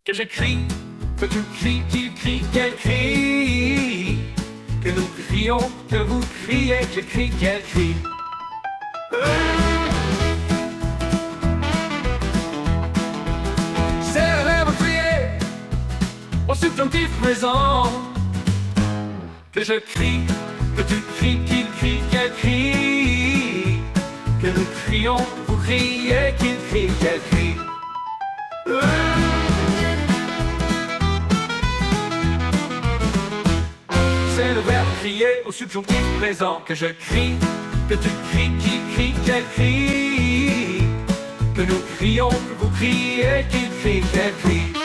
que je crie, que tu cries, tu cries, qu'elle crie, que nous crions, que vous criez, je crie, qu'elle crie. C'est le verbe crier au subjonctif présent. Que je crie, que tu cries, qu'il crie, qu'elle crie, que nous crions, vous criez, qu'il crie, qu'elle crie. C'est le verbe crier au subjonctif présent. Que je crie, que tu cries, qu'il crie, qu'elle crie, que nous crions, que vous criez, qu'il crie, qu'elle crie.